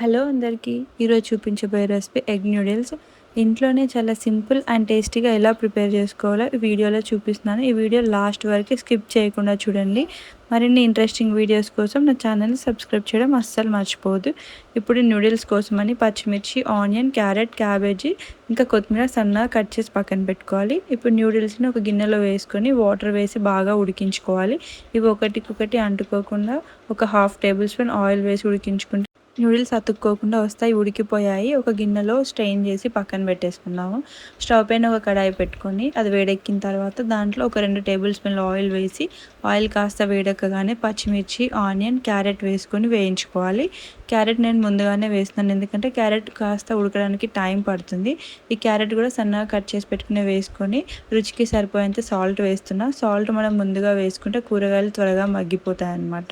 Hello అందరికీ! ఈరోజు చూపించబోయే రెసిపీ ఎగ్ నూడిల్స్. ఇంట్లోనే చాలా సింపుల్ అండ్ టేస్టీగా ఎలా ప్రిపేర్ చేసుకోవాలో ఈ వీడియోలో చూపిస్తున్నాను. ఈ వీడియో లాస్ట్ వరకు స్కిప్ చేయకుండా చూడండి. మరిన్ని ఇంట్రెస్టింగ్ వీడియోస్ కోసం నా ఛానల్ని సబ్స్క్రైబ్ చేయడం అస్సలు మర్చిపోవద్దు. ఇప్పుడు నూడిల్స్ కోసమని పచ్చిమిర్చి, ఆనియన్, క్యారెట్, క్యాబేజీ ఇంకా కొత్తిమీర సన్నగా కట్ చేసి పక్కన పెట్టుకోవాలి. ఇప్పుడు నూడిల్స్ని ఒక గిన్నెలో వేసుకొని వాటర్ వేసి బాగా ఉడికించుకోవాలి. ఇవి ఒకటికొకటి అంటుకోకుండా ఒక 1/2 టేబుల్ స్పూన్ ఆయిల్ వేసి ఉడికించుకుంటే నూడిల్స్ అతుక్కోకుండా వస్తాయి. ఉడికిపోయాయి. ఒక గిన్నెలో స్ట్రెయిన్ చేసి పక్కన పెట్టేసుకున్నాము. స్టవ్ పైన ఒక కడాయి పెట్టుకొని అది వేడెక్కిన తర్వాత దాంట్లో ఒక 2 టేబుల్ స్పూన్ల ఆయిల్ వేసి ఆయిల్ కాస్త వేడెక్కగానే పచ్చిమిర్చి, ఆనియన్, క్యారెట్ వేసుకొని వేయించుకోవాలి. క్యారెట్ నేను ముందుగానే వేస్తున్నాను, ఎందుకంటే క్యారెట్ కాస్త ఉడకడానికి టైం పడుతుంది. ఈ క్యారెట్ కూడా సన్నగా కట్ చేసి పెట్టుకుని వేసుకొని రుచికి సరిపోయేంత సాల్ట్ వేస్తున్నా. సాల్ట్ మనం ముందుగా వేసుకుంటే కూరగాయలు త్వరగా మగ్గిపోతాయి అన్నమాట.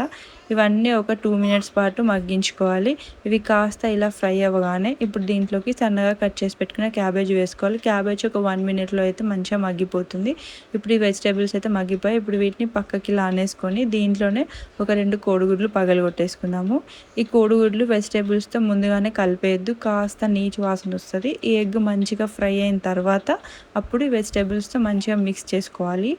ఇవన్నీ ఒక 2 మినిట్స్ పాటు మగ్గించుకోవాలి. ఇవి కాస్త ఇలా ఫ్రై అవ్వగానే ఇప్పుడు దీంట్లోకి సన్నగా కట్ చేసి పెట్టుకున్న క్యాబేజ్ వేసుకోవాలి. క్యాబేజ్ ఒక 1 మినిట్లో అయితే మంచిగా మగ్గిపోతుంది. ఇప్పుడు ఈ వెజిటేబుల్స్ అయితే మగ్గిపోయి ఇప్పుడు వీటిని పక్కకి లానేసుకొని దీంట్లోనే ఒక 2 కోడిగుడ్లు పగలగొట్టేసుకుందాము. ఈ కోడిగుడ్లు వెజిటేబుల్స్తో ముందుగానే కలిపేయద్దు, కాస్త నీచు వాసన వస్తుంది. ఈ ఎగ్ మంచిగా ఫ్రై అయిన తర్వాత అప్పుడు ఈ వెజిటేబుల్స్తో మంచిగా మిక్స్ చేసుకోవాలి.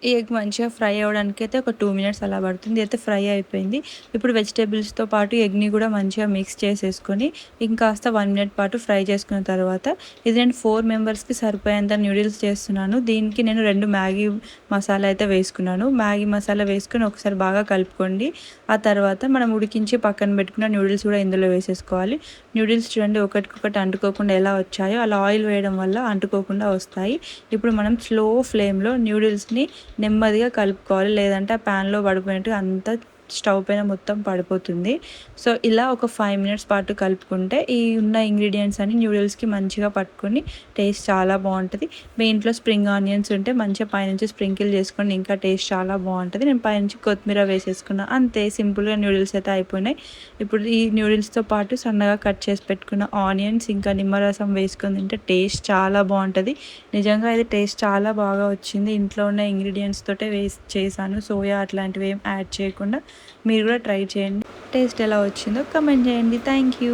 ఈ ఎగ్ మంచిగా ఫ్రై అవ్వడానికి అయితే ఒక 2 మినిట్స్ అలా పడుతుంది. అయితే ఫ్రై అయిపోయింది. ఇప్పుడు వెజిటేబుల్స్తో పాటు ఎగ్ని కూడా మంచిగా మిక్స్ చేసేసుకొని ఇంకాస్త 1 మినిట్ పాటు ఫ్రై చేసుకున్న తర్వాత ఇది నేను 4 మెంబర్స్కి సరిపోయేంత నూడిల్స్ చేస్తున్నాను. దీనికి నేను 2 మ్యాగీ మసాలా అయితే వేసుకున్నాను. మ్యాగీ మసాలా వేసుకొని ఒకసారి బాగా కలుపుకోండి. ఆ తర్వాత మనం ఉడికించి పక్కన పెట్టుకున్న నూడిల్స్ కూడా ఇందులో వేసేసుకోవాలి. నూడిల్స్ చూడండి ఒకటికొకటి అంటుకోకుండా ఎలా వచ్చాయో అలా ఆయిల్ వేయడం వల్ల అంటుకోకుండా వస్తాయి. ఇప్పుడు మనం స్లో ఫ్లేమ్లో నూడిల్స్ని నెమ్మదిగా కలుపుకోవాలి, లేదంటే ఆ ప్యాన్లో పడిపోయినట్టు అంతా స్టవ్ పైన మొత్తం పడిపోతుంది. సో ఇలా ఒక 5 మినిట్స్ పాటు కలుపుకుంటే ఈ ఉన్న ఇంగ్రీడియంట్స్ అన్ని నూడిల్స్కి మంచిగా పట్టుకొని టేస్ట్ చాలా బాగుంటుంది. మీ ఇంట్లో స్ప్రింగ్ ఆనియన్స్ ఉంటే మంచిగా పైనుంచి స్ప్రింకిల్ చేసుకొని ఇంకా టేస్ట్ చాలా బాగుంటుంది. నేను పైనుంచి కొత్తిమీర వేసేసుకున్నాను. అంతే, సింపుల్గా నూడిల్స్ అయితే అయిపోయినాయి. ఇప్పుడు ఈ నూడిల్స్తో పాటు సన్నగా కట్ చేసి పెట్టుకున్న ఆనియన్స్ ఇంకా నిమ్మరసం వేసుకొని తింటే టేస్ట్ చాలా బాగుంటుంది. నిజంగా ఇది టేస్ట్ చాలా బాగా వచ్చింది. ఇంట్లో ఉన్న ఇంగ్రీడియంట్స్ తోటే చేశాను. సోయా అట్లాంటివి ఏం యాడ్ చేయకుండా. మీరు కూడా ట్రై చేయండి. టేస్ట్ ఎలా వచ్చిందో కమెంట్ చేయండి. Thank you.